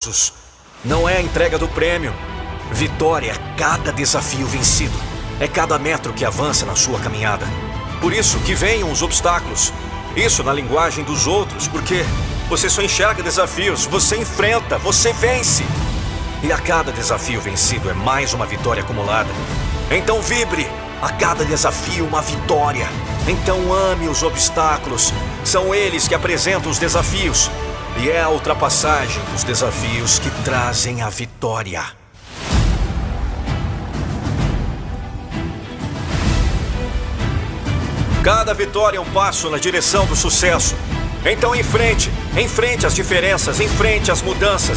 passos. Não é a entrega do prêmio. Vitória é cada desafio vencido. É cada metro que avança na sua caminhada. Por isso que venham os obstáculos. Isso na linguagem dos outros, porque você só enxerga desafios, você enfrenta, você vence. E a cada desafio vencido é mais uma vitória acumulada. Então vibre! A cada desafio uma vitória. Então ame os obstáculos. São eles que apresentam os desafios. E é a ultrapassagem dos desafios que trazem a vitória. Cada vitória é um passo na direção do sucesso. Então enfrente as diferenças, enfrente as mudanças.